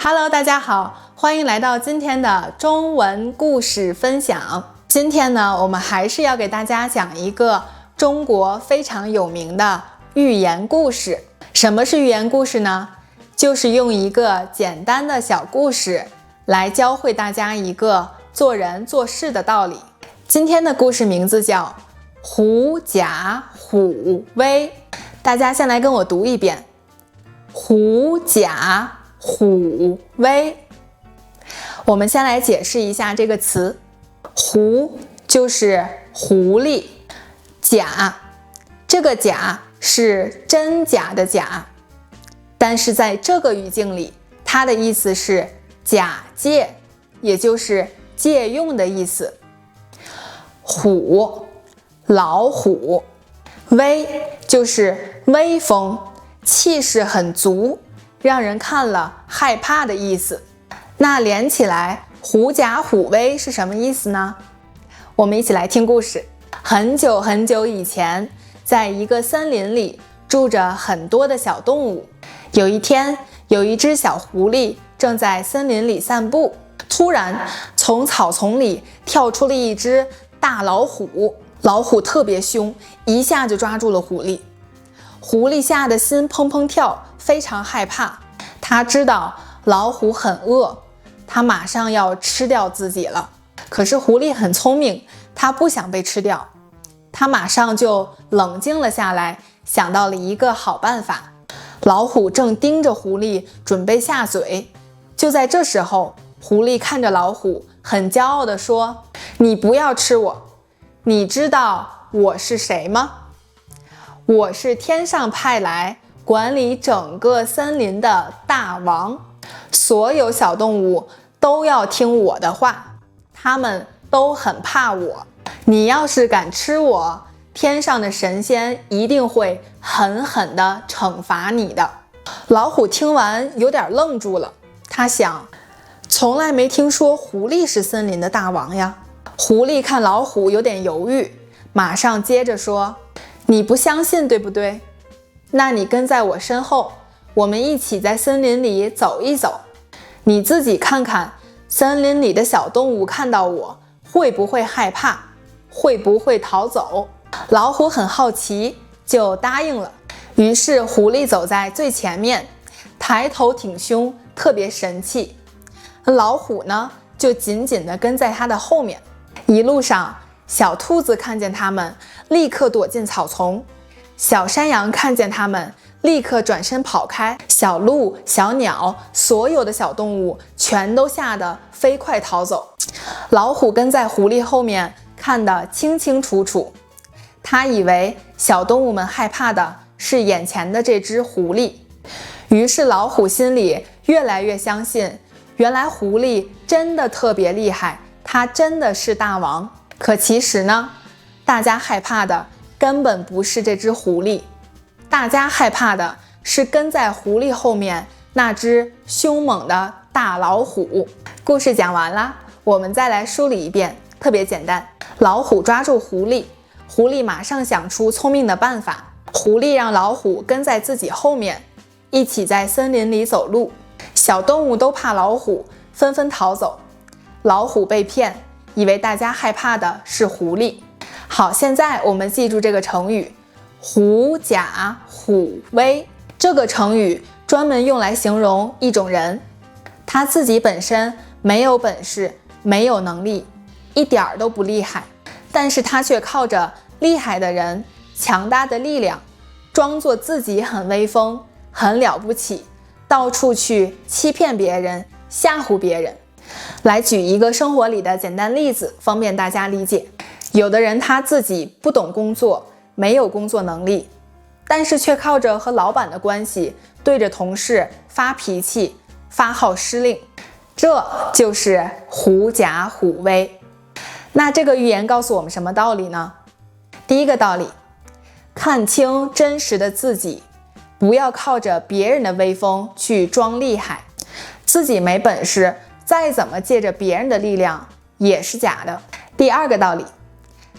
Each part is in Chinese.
Hello， 大家好，欢迎来到今天的中文故事分享。今天呢，我们还是要给大家讲一个中国非常有名的寓言故事。什么是寓言故事呢？就是用一个简单的小故事来教会大家一个做人做事的道理。今天的故事名字叫狐假虎威。大家先来跟我读一遍：狐假虎威。我们先来解释一下这个词。狐就是狐狸，假，这个假是真假的假，但是在这个语境里，它的意思是假借，也就是借用的意思。虎，老虎，威就是威风，气势很足，让人看了害怕的意思。那连起来，狐假虎威是什么意思呢？我们一起来听故事。很久很久以前，在一个森林里住着很多的小动物。有一天，有一只小狐狸正在森林里散步，突然从草丛里跳出了一只大老虎。老虎特别凶，一下就抓住了狐狸。狐狸吓得心砰砰跳，非常害怕。他知道老虎很饿，他马上要吃掉自己了。可是狐狸很聪明，他不想被吃掉。他马上就冷静了下来，想到了一个好办法。老虎正盯着狐狸，准备下嘴。就在这时候，狐狸看着老虎，很骄傲地说：“你不要吃我，你知道我是谁吗？我是天上派来管理整个森林的大王，所有小动物都要听我的话，他们都很怕我。你要是敢吃我，天上的神仙一定会狠狠地惩罚你的。”老虎听完有点愣住了，他想，从来没听说狐狸是森林的大王呀。狐狸看老虎有点犹豫，马上接着说：“你不相信对不对？那你跟在我身后，我们一起在森林里走一走，你自己看看森林里的小动物看到我会不会害怕，会不会逃走？”老虎很好奇，就答应了。于是狐狸走在最前面，抬头挺胸，特别神气。老虎呢，就紧紧地跟在他的后面。一路上，小兔子看见他们，立刻躲进草丛；小山羊看见他们，立刻转身跑开；小鹿、小鸟，所有的小动物全都吓得飞快逃走。老虎跟在狐狸后面，看得清清楚楚。他以为小动物们害怕的是眼前的这只狐狸，于是老虎心里越来越相信，原来狐狸真的特别厉害，他真的是大王。可其实呢，大家害怕的根本不是这只狐狸，大家害怕的是跟在狐狸后面那只凶猛的大老虎。故事讲完了，我们再来梳理一遍，特别简单。老虎抓住狐狸，狐狸马上想出聪明的办法。狐狸让老虎跟在自己后面，一起在森林里走路。小动物都怕老虎，纷纷逃走。老虎被骗，以为大家害怕的是狐狸。好，现在我们记住这个成语狐假虎威。这个成语专门用来形容一种人，他自己本身没有本事，没有能力，一点儿都不厉害，但是他却靠着厉害的人，强大的力量，装作自己很威风，很了不起，到处去欺骗别人，吓唬别人。来举一个生活里的简单例子，方便大家理解。有的人他自己不懂工作，没有工作能力，但是却靠着和老板的关系，对着同事发脾气，发号施令，这就是狐假虎威。那这个寓言告诉我们什么道理呢？第一个道理，看清真实的自己，不要靠着别人的威风去装厉害，自己没本事，再怎么借着别人的力量也是假的。第二个道理，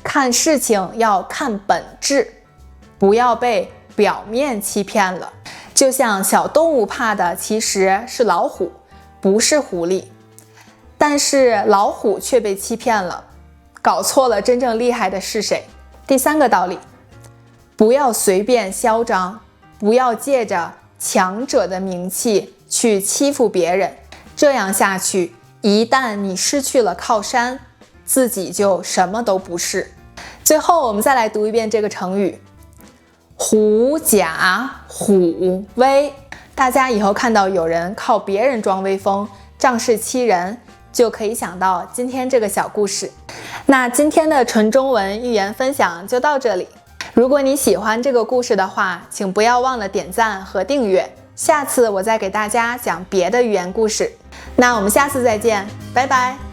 看事情要看本质，不要被表面欺骗了。就像小动物怕的其实是老虎，不是狐狸。但是老虎却被欺骗了，搞错了真正厉害的是谁。第三个道理，不要随便嚣张，不要借着强者的名气去欺负别人，这样下去，一旦你失去了靠山，自己就什么都不是。最后我们再来读一遍这个成语，狐假虎威。大家以后看到有人靠别人装威风，仗势欺人，就可以想到今天这个小故事。那今天的纯中文寓言分享就到这里。如果你喜欢这个故事的话，请不要忘了点赞和订阅。下次我再给大家讲别的寓言故事。那我们下次再见，拜拜。